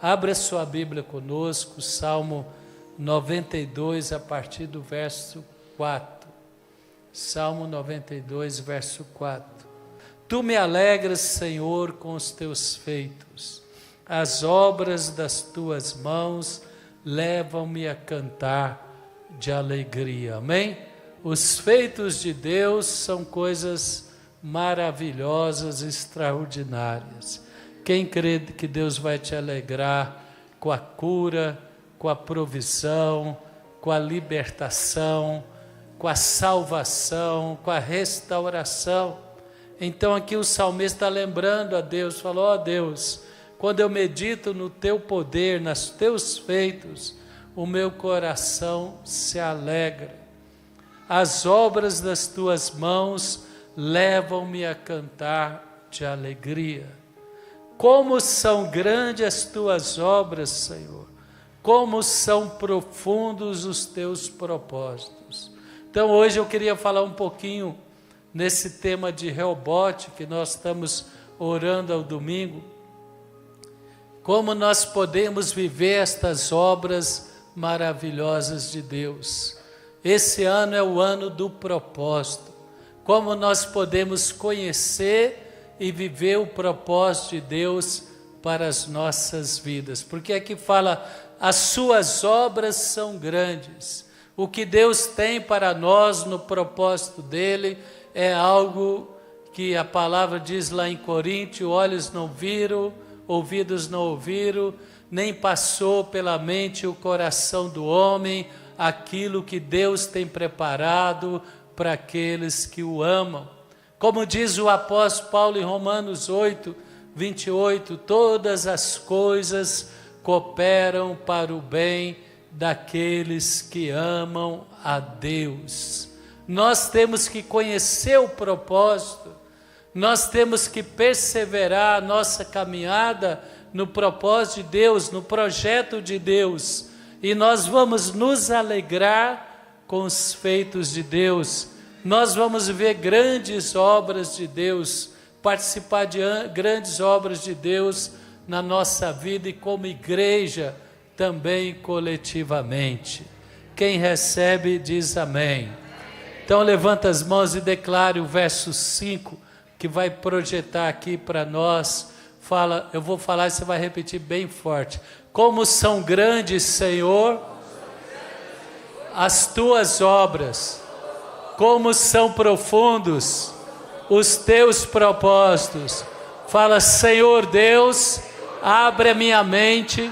Abra sua Bíblia conosco, Salmo 92, a partir do verso 4. Salmo 92, verso 4. Tu me alegras, Senhor, com os teus feitos. As obras das tuas mãos levam-me a cantar de alegria. Amém? Os feitos de Deus são coisas maravilhosas, extraordinárias. Quem crê que Deus vai te alegrar com a cura, com a provisão, com a libertação, com a salvação, com a restauração. Então aqui o salmista está lembrando a Deus, falou: ó Deus, quando eu medito no teu poder, nos teus feitos, o meu coração se alegra. As obras das tuas mãos levam-me a cantar de alegria. Como são grandes as tuas obras, Senhor, como são profundos os teus propósitos. Então hoje eu queria falar um pouquinho nesse tema de Reobote, que nós estamos orando ao domingo, como nós podemos viver estas obras maravilhosas de Deus. Esse ano é o ano do propósito, como nós podemos conhecer e viver o propósito de Deus para as nossas vidas, porque aqui fala, as suas obras são grandes. O que Deus tem para nós no propósito dele é algo que a palavra diz lá em Coríntios: olhos não viram, ouvidos não ouviram, nem passou pela mente o coração do homem, aquilo que Deus tem preparado para aqueles que o amam. Como diz o apóstolo Paulo em Romanos 8, 28, todas as coisas cooperam para o bem daqueles que amam a Deus. Nós temos que conhecer o propósito, nós temos que perseverar a nossa caminhada no propósito de Deus, no projeto de Deus, e nós vamos nos alegrar com os feitos de Deus. Nós vamos ver grandes obras de Deus, participar de grandes obras de Deus na nossa vida e como igreja também coletivamente. Quem recebe diz amém. Então levanta as mãos e declare o verso 5, que vai projetar aqui para nós. Fala, eu vou falar e você vai repetir bem forte. Como são grandes, Senhor, as tuas obras. Como são profundos os teus propósitos. Fala: Senhor Deus, abre a minha mente,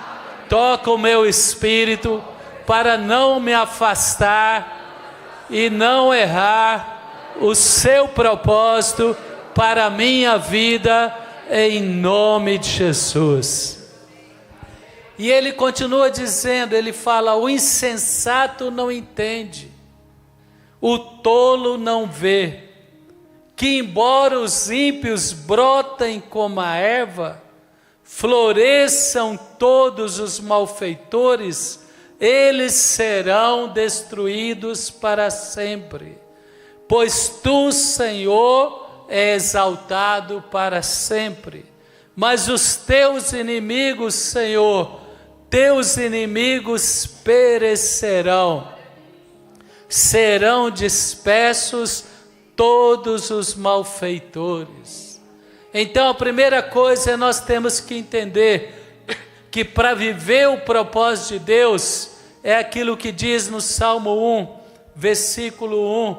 toca o meu espírito, para não me afastar e não errar o seu propósito para a minha vida, em nome de Jesus. E ele continua dizendo, ele fala: o insensato não entende, o tolo não vê, que embora os ímpios brotem como a erva, floresçam todos os malfeitores, eles serão destruídos para sempre. Pois tu, Senhor, és exaltado para sempre. Mas os teus inimigos, Senhor, teus inimigos perecerão. Serão dispersos todos os malfeitores. Então a primeira coisa é nós temos que entender que para viver o propósito de Deus é aquilo que diz no Salmo 1, versículo 1,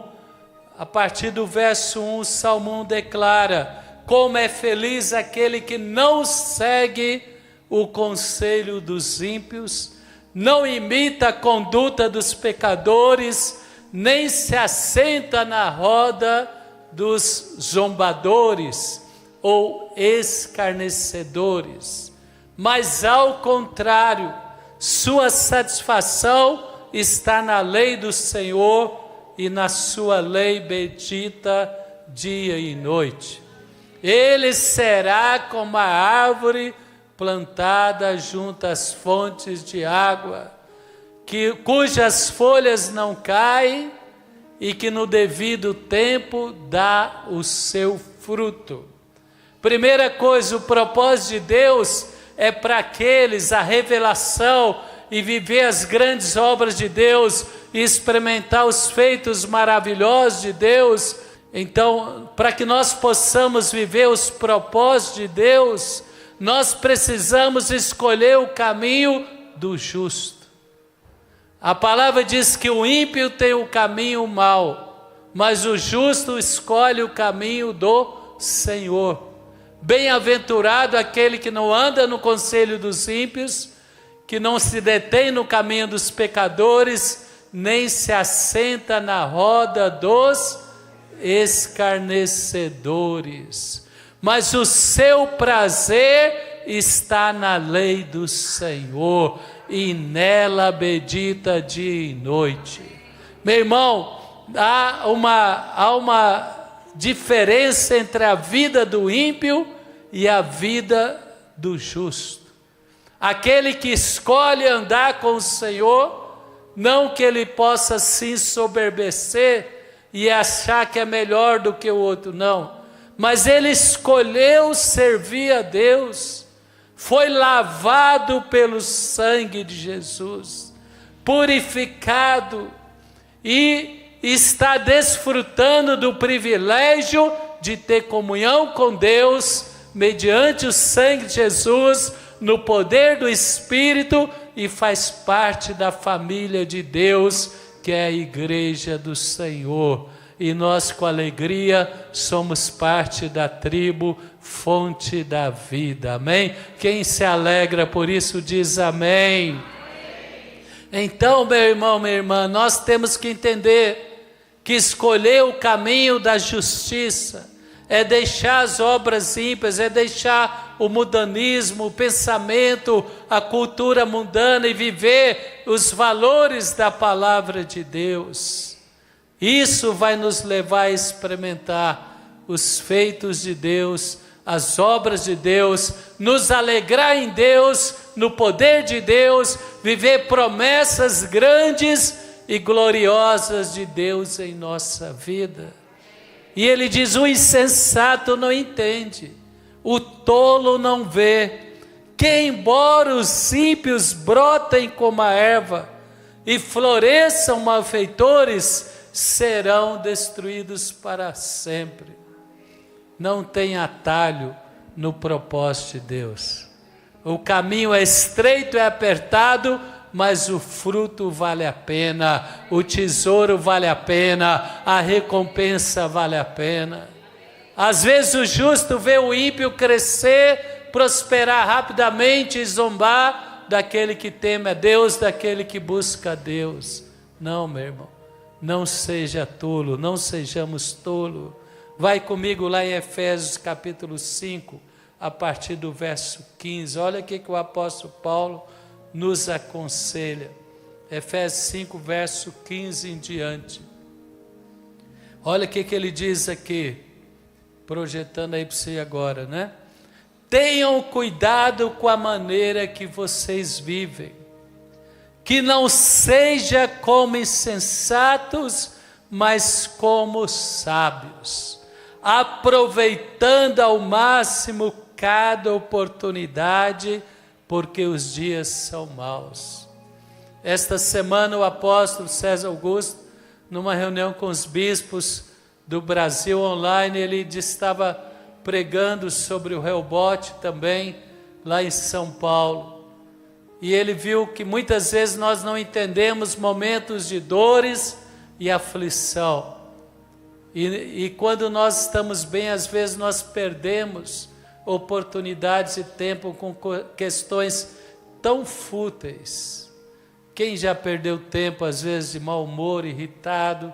a partir do verso 1, o Salmo 1 declara: como é feliz aquele que não segue o conselho dos ímpios, não imita a conduta dos pecadores, nem se assenta na roda dos zombadores ou escarnecedores, mas ao contrário, sua satisfação está na lei do Senhor, e na sua lei medita dia e noite. Ele será como a árvore plantada junto às fontes de água, cujas folhas não caem e que no devido tempo dá o seu fruto. Primeira coisa, o propósito de Deus é para aqueles a revelação e viver as grandes obras de Deus e experimentar os feitos maravilhosos de Deus. Então, para que nós possamos viver os propósitos de Deus, nós precisamos escolher o caminho do justo. A palavra diz que o ímpio tem o caminho mau, mas o justo escolhe o caminho do Senhor. Bem-aventurado aquele que não anda no conselho dos ímpios, que não se detém no caminho dos pecadores, nem se assenta na roda dos escarnecedores. Mas o seu prazer está na lei do Senhor, e nela medita dia e noite. Meu irmão, há uma diferença entre a vida do ímpio e a vida do justo. Aquele que escolhe andar com o Senhor, não que ele possa se ensoberbecer e achar que é melhor do que o outro, não. Mas ele escolheu servir a Deus, foi lavado pelo sangue de Jesus, purificado, e está desfrutando do privilégio de ter comunhão com Deus, mediante o sangue de Jesus, no poder do Espírito, e faz parte da família de Deus, que é a igreja do Senhor. E nós, com alegria, somos parte da tribo Fonte da Vida. Amém? Quem se alegra por isso diz amém. Então, meu irmão, minha irmã, nós temos que entender que escolher o caminho da justiça é deixar as obras ímpias, é deixar o mundanismo, o pensamento, a cultura mundana e viver os valores da palavra de Deus. Isso vai nos levar a experimentar os feitos de Deus, as obras de Deus, nos alegrar em Deus, no poder de Deus, viver promessas grandes e gloriosas de Deus em nossa vida. E ele diz: o insensato não entende, o tolo não vê, que embora os ímpios brotem como a erva e floresçam malfeitores, serão destruídos para sempre. Não tem atalho no propósito de Deus. O caminho é estreito, é apertado, mas o fruto vale a pena, o tesouro vale a pena, a recompensa vale a pena. Às vezes o justo vê o ímpio crescer, prosperar rapidamente e zombar daquele que teme a Deus, daquele que busca a Deus. Não, meu irmão, não seja tolo, não sejamos tolo. Vai comigo lá em Efésios capítulo 5, a partir do verso 15. Olha o que o apóstolo Paulo nos aconselha. Efésios 5, verso 15 em diante. Olha o que ele diz aqui, projetando aí para você agora, né? Tenham cuidado com a maneira que vocês vivem, que não seja como insensatos, mas como sábios, aproveitando ao máximo cada oportunidade, porque os dias são maus. Esta semana o apóstolo César Augusto, numa reunião com os bispos do Brasil online, ele estava pregando sobre o rebote também, lá em São Paulo. E ele viu que muitas vezes nós não entendemos momentos de dores e aflição. E quando nós estamos bem, às vezes nós perdemos oportunidades e tempo com questões tão fúteis. Quem já perdeu tempo, às vezes, de mau humor, irritado,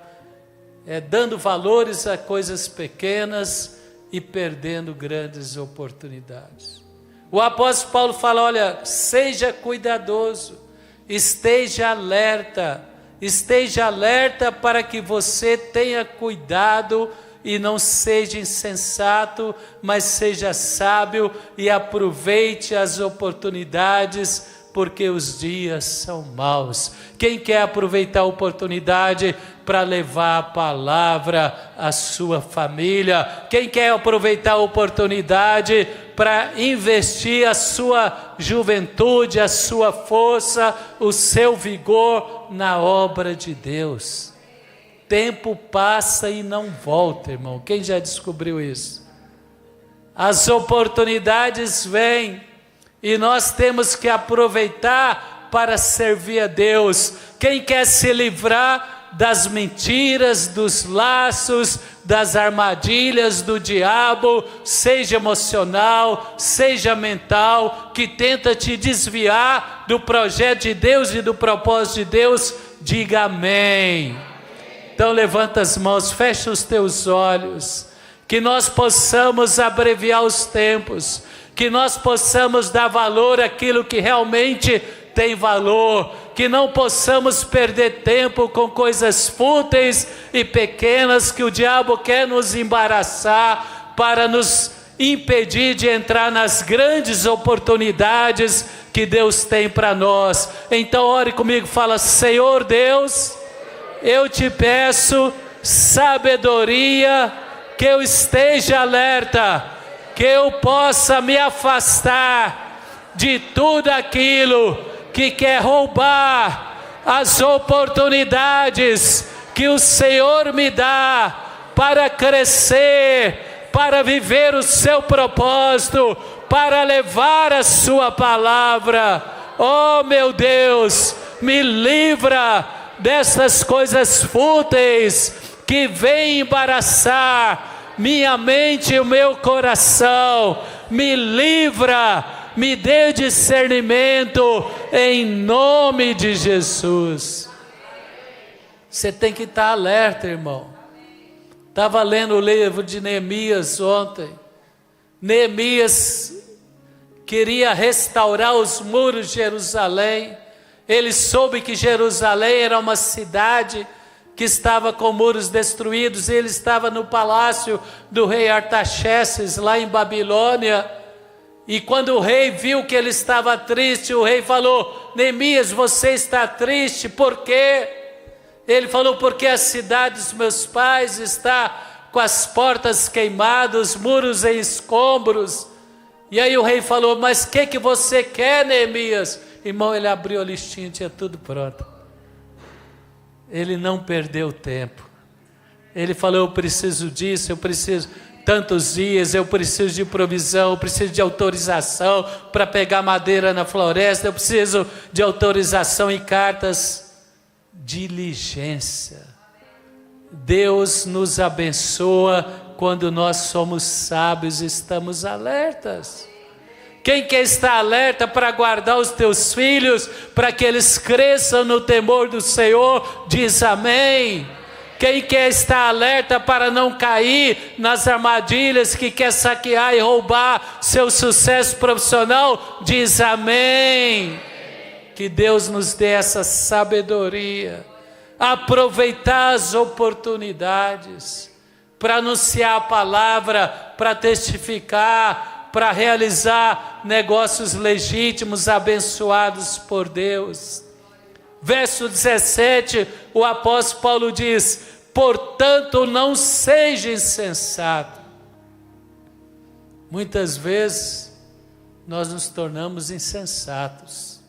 dando valores a coisas pequenas e perdendo grandes oportunidades. O apóstolo Paulo fala: olha, seja cuidadoso, esteja alerta para que você tenha cuidado e não seja insensato, mas seja sábio e aproveite as oportunidades, porque os dias são maus. Quem quer aproveitar a oportunidade para levar a palavra à sua família? Quem quer aproveitar a oportunidade para investir a sua juventude, a sua força, o seu vigor na obra de Deus? Tempo passa e não volta, irmão. Quem já descobriu isso? As oportunidades vêm e nós temos que aproveitar para servir a Deus. Quem quer se livrar das mentiras, dos laços, das armadilhas do diabo, seja emocional, seja mental, que tenta te desviar do projeto de Deus e do propósito de Deus, diga amém. Então levanta as mãos, fecha os teus olhos, que nós possamos abreviar os tempos, que nós possamos dar valor àquilo que realmente tem valor, que não possamos perder tempo com coisas fúteis e pequenas que o diabo quer nos embaraçar para nos impedir de entrar nas grandes oportunidades que Deus tem para nós. Então ore comigo, fala: Senhor Deus, eu te peço sabedoria, que eu esteja alerta, que eu possa me afastar de tudo aquilo que quer roubar as oportunidades que o Senhor me dá para crescer, para viver o seu propósito, para levar a sua palavra. Oh meu Deus, me livra dessas coisas fúteis que vêm embaraçar minha mente e o meu coração. Me livra, me dê discernimento em nome de Jesus. Você tem que estar alerta, irmão. Estava lendo o livro de Neemias ontem. Neemias queria restaurar os muros de Jerusalém. Ele soube que Jerusalém era uma cidade que estava com muros destruídos. Ele estava no palácio do rei Artaxerxes, lá em Babilônia. E quando o rei viu que ele estava triste, o rei falou: Neemias, você está triste, por quê? Ele falou: porque a cidade dos meus pais está com as portas queimadas, os muros em escombros. E aí o rei falou: mas o que você quer, Neemias? Irmão, ele abriu a listinha, tinha tudo pronto. Ele não perdeu tempo. Ele falou: eu preciso disso, eu preciso tantos dias, eu preciso de provisão, eu preciso de autorização para pegar madeira na floresta, eu preciso de autorização e cartas. Diligência. Deus nos abençoa quando nós somos sábios e estamos alertas. Quem quer estar alerta para guardar os teus filhos, para que eles cresçam no temor do Senhor, diz amém. Quem quer estar alerta para não cair nas armadilhas que quer saquear e roubar seu sucesso profissional, diz amém. Que Deus nos dê essa sabedoria, aproveitar as oportunidades para anunciar a palavra, para testificar, para realizar negócios legítimos, abençoados por Deus. Verso 17, o apóstolo Paulo diz: portanto não seja insensato. Muitas vezes nós nos tornamos insensatos.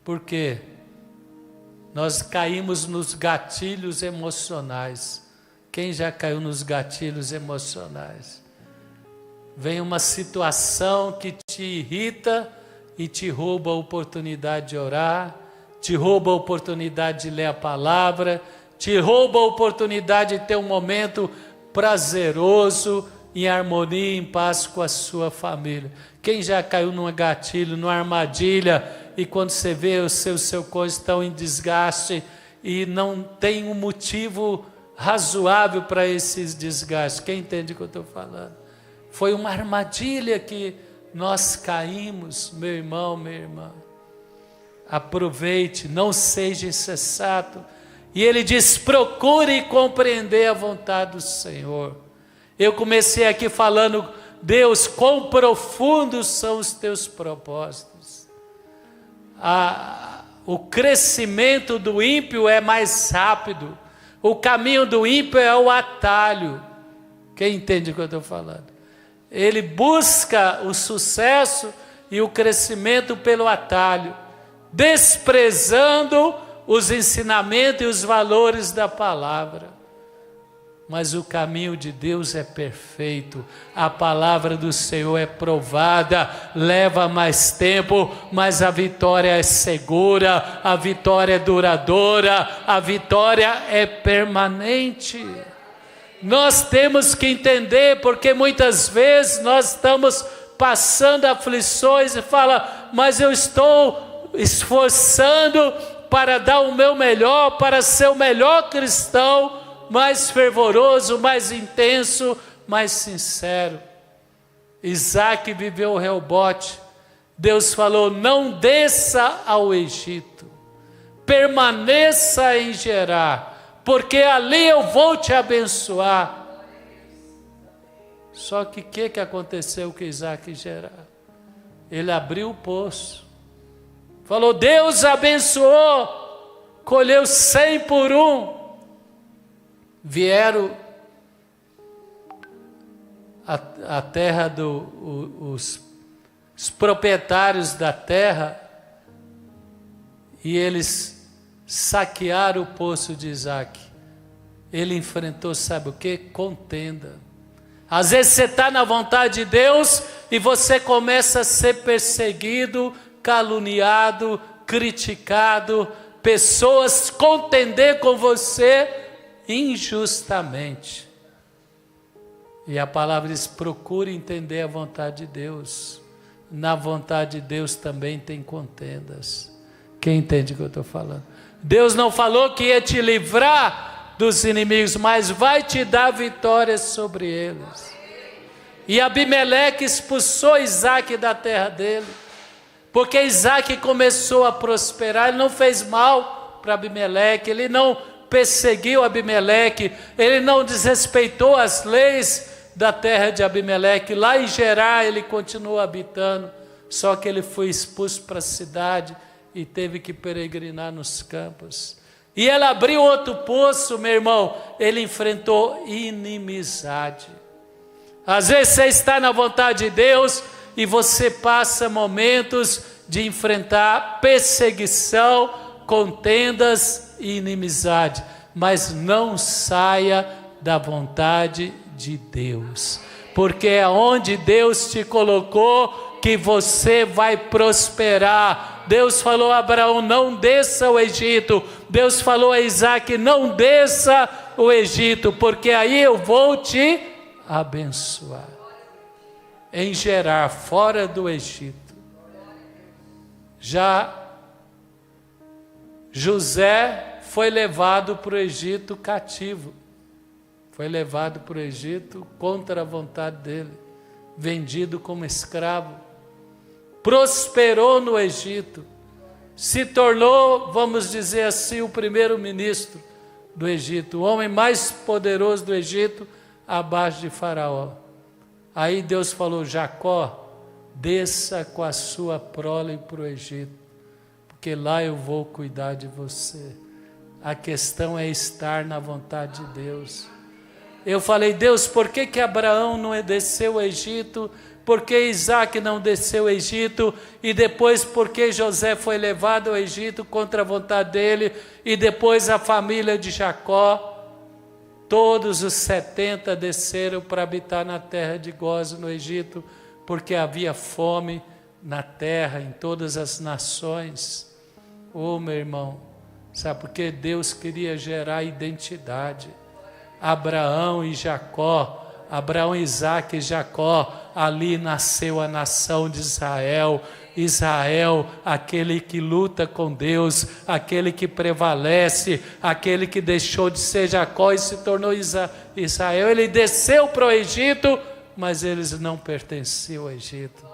Por quê? Nós caímos nos gatilhos emocionais. Quem já caiu nos gatilhos emocionais? Vem uma situação que te irrita e te rouba a oportunidade de orar, te rouba a oportunidade de ler a palavra, te rouba a oportunidade de ter um momento prazeroso, em harmonia, em paz com a sua família. Quem já caiu num gatilho, numa armadilha, e quando você vê o seu cônjuge estão em desgaste e não tem um motivo razoável para esses desgastes? Quem entende o que eu estou falando? Foi uma armadilha que nós caímos, meu irmão, minha irmã. Aproveite, não seja insensato. E ele diz: procure compreender a vontade do Senhor. Eu comecei aqui falando, Deus, quão profundos são os teus propósitos. O crescimento do ímpio é mais rápido. O caminho do ímpio é o atalho. Quem entende o que eu estou falando? Ele busca o sucesso e o crescimento pelo atalho, desprezando os ensinamentos e os valores da palavra. Mas o caminho de Deus é perfeito, a palavra do Senhor é provada, leva mais tempo, mas a vitória é segura, a vitória é duradoura, a vitória é permanente. Nós temos que entender, porque muitas vezes nós estamos passando aflições e fala, mas eu estou esforçando para dar o meu melhor, para ser o melhor cristão, mais fervoroso, mais intenso, mais sincero. Isaac viveu o Reobote. Deus falou, não desça ao Egito, permaneça em Gerar, porque ali eu vou te abençoar. Só que o que aconteceu com Isaac em Gerar? Ele abriu o poço, falou, Deus abençoou, colheu 100 por 1. Vieram a terra os proprietários da terra e eles saquearam o poço de Isaac. Ele enfrentou, sabe o que? Contenda. Às vezes você está na vontade de Deus e você começa a ser perseguido, caluniado, criticado, pessoas contender com você injustamente. E a palavra diz, procure entender a vontade de Deus. Na vontade de Deus também tem contendas. Quem entende o que eu estou falando? Deus não falou que ia te livrar dos inimigos, mas vai te dar vitória sobre eles. E Abimeleque expulsou Isaac da terra dele, porque Isaac começou a prosperar. Ele não fez mal para Abimeleque, ele não perseguiu Abimeleque, ele não desrespeitou as leis da terra de Abimeleque. Lá em Gerar ele continuou habitando, só que ele foi expulso para a cidade e teve que peregrinar nos campos. E ele abriu outro poço, meu irmão, ele enfrentou inimizade. Às vezes você está na vontade de Deus e você passa momentos de enfrentar perseguição, contendas e inimizade, mas não saia da vontade de Deus, porque é onde Deus te colocou que você vai prosperar. Deus falou a Abraão, não desça ao Egito. Deus falou a Isaac, não desça ao Egito, porque aí eu vou te abençoar. Em Gerar, fora do Egito, já José foi levado para o Egito cativo. Foi levado para o Egito contra a vontade dele, vendido como escravo. Prosperou no Egito, se tornou, vamos dizer assim, o primeiro-ministro do Egito, o homem mais poderoso do Egito, abaixo de Faraó. Aí Deus falou, Jacó, desça com a sua prole para o Egito, porque lá eu vou cuidar de você. A questão é estar na vontade de Deus. Eu falei, Deus, por que Abraão não desceu ao Egito? Por que Isaac não desceu ao Egito? E depois, por que José foi levado ao Egito contra a vontade dele? E depois a família de Jacó, todos os 70 desceram para habitar na terra de Gósen, no Egito, porque havia fome na terra, em todas as nações. Oh, meu irmão, sabe por que Deus queria gerar identidade? Abraão e Jacó, Abraão, Isaac e Jacó, ali nasceu a nação de Israel. Israel, aquele que luta com Deus, aquele que prevalece, aquele que deixou de ser Jacó e se tornou Israel. Ele desceu para o Egito, mas eles não pertenciam ao Egito.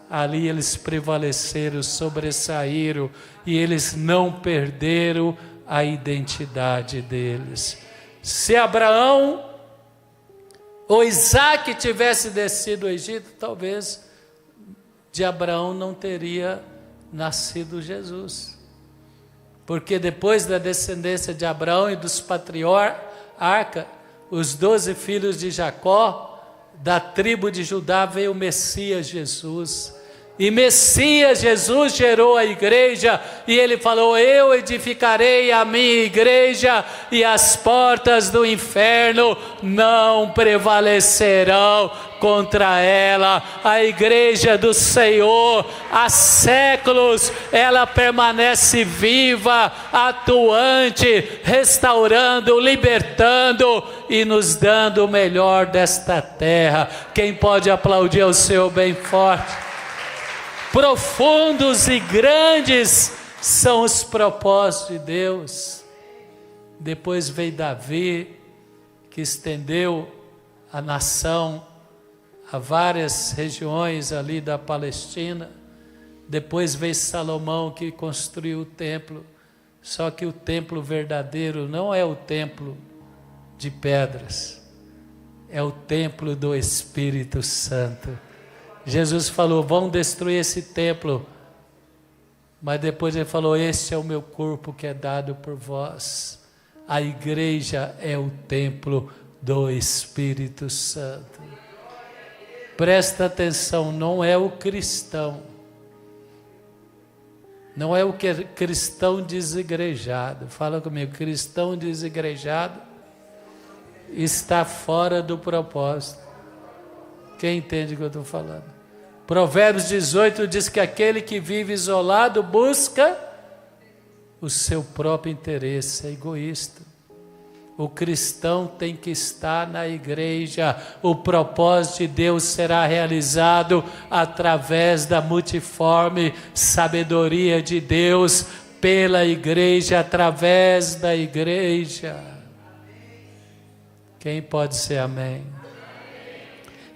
Ali eles prevaleceram, sobressaíram, e eles não perderam a identidade deles. Se Abraão ou Isaac tivesse descido ao Egito, talvez de Abraão não teria nascido Jesus. Porque depois da descendência de Abraão e dos patriarcas, os 12 filhos de Jacó, da tribo de Judá veio o Messias Jesus. E Messias Jesus gerou a igreja, e ele falou: eu edificarei a minha igreja, e as portas do inferno não prevalecerão contra ela. A igreja do Senhor, há séculos, ela permanece viva, atuante, restaurando, libertando e nos dando o melhor desta terra. Quem pode aplaudir ao Senhor bem forte? Profundos e grandes são os propósitos de Deus. Depois veio Davi, que estendeu a nação a várias regiões ali da Palestina. Depois veio Salomão, que construiu o templo. Só que o templo verdadeiro não é o templo de pedras, é o templo do Espírito Santo. Jesus falou: vão destruir esse templo, mas depois ele falou: este é o meu corpo que é dado por vós. A igreja é o templo do Espírito Santo. Presta atenção, não é o cristão, não é o cristão desigrejado. Fala comigo: cristão desigrejado está fora do propósito. Quem entende o que eu estou falando? Provérbios 18 diz que aquele que vive isolado busca o seu próprio interesse, é egoísta. O cristão tem que estar na igreja. O propósito de Deus será realizado através da multiforme sabedoria de Deus, pela igreja, através da igreja. Quem pode ser amém?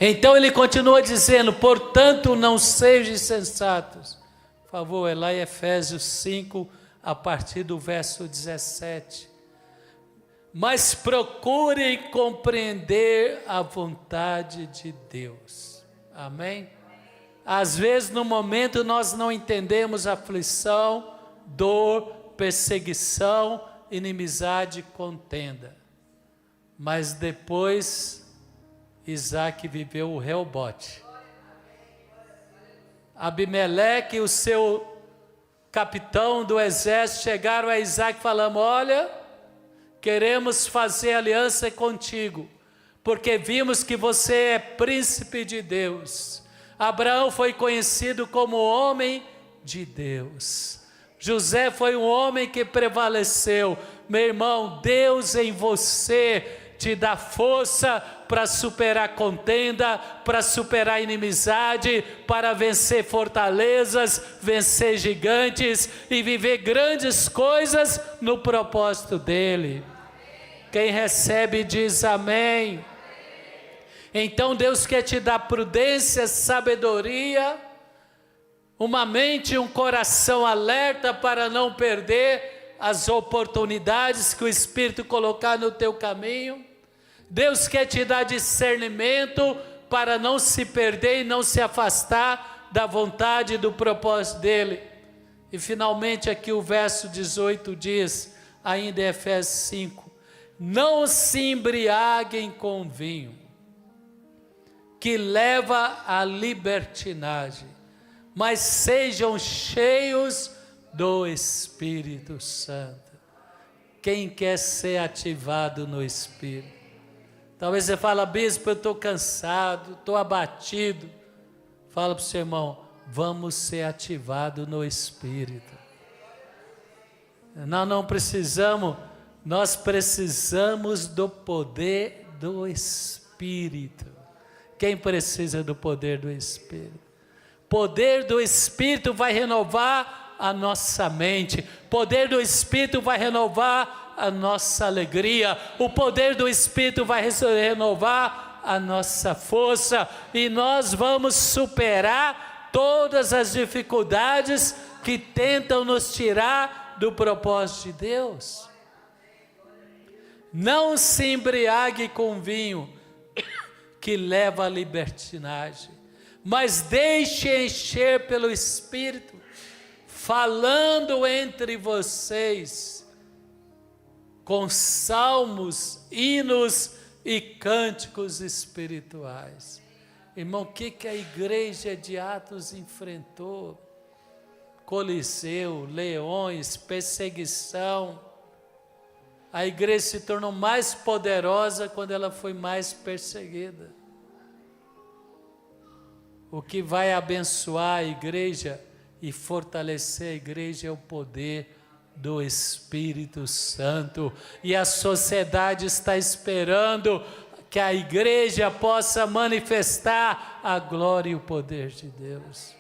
Então ele continua dizendo: portanto não sejam insensatos. Por favor, é lá em Efésios 5, a partir do verso 17. Mas procurem compreender a vontade de Deus. Amém? Às vezes no momento nós não entendemos aflição, dor, perseguição, inimizade, contenda. Mas depois Isaac viveu o rebote. Abimeleque e o seu capitão do exército chegaram a Isaac falando: olha, queremos fazer aliança contigo, porque vimos que você é príncipe de Deus. Abraão foi conhecido como homem de Deus. José foi um homem que prevaleceu. Meu irmão, Deus em você te dá força para superar contenda, para superar inimizade, para vencer fortalezas, vencer gigantes e viver grandes coisas no propósito dele. Quem recebe diz amém. Então Deus quer te dar prudência, sabedoria, uma mente e um coração alerta para não perder as oportunidades que o Espírito colocar no teu caminho. Deus quer te dar discernimento para não se perder e não se afastar da vontade e do propósito dele. E finalmente aqui o verso 18 diz, ainda em Efésios 5, não se embriaguem com vinho, que leva à libertinagem, mas sejam cheios do Espírito Santo. Quem quer ser ativado no Espírito? Talvez você fale: bispo, eu estou cansado, estou abatido. Fala para o seu irmão: vamos ser ativados no Espírito. Nós precisamos do poder do Espírito. Quem precisa do poder do Espírito? Poder do Espírito vai renovar a nossa mente. Poder do Espírito vai renovar a nossa alegria. O poder do Espírito vai renovar a nossa força. E nós vamos superar todas as dificuldades que tentam nos tirar do propósito de Deus. Não se embriague com vinho, que leva à libertinagem. Mas deixe encher pelo Espírito, falando entre vocês com salmos, hinos e cânticos espirituais. Irmão, o que a igreja de Atos enfrentou? Coliseu, leões, perseguição. A igreja se tornou mais poderosa quando ela foi mais perseguida. O que vai abençoar a igreja e fortalecer a igreja é o poder do Espírito Santo. E a sociedade está esperando que a igreja possa manifestar a glória e o poder de Deus.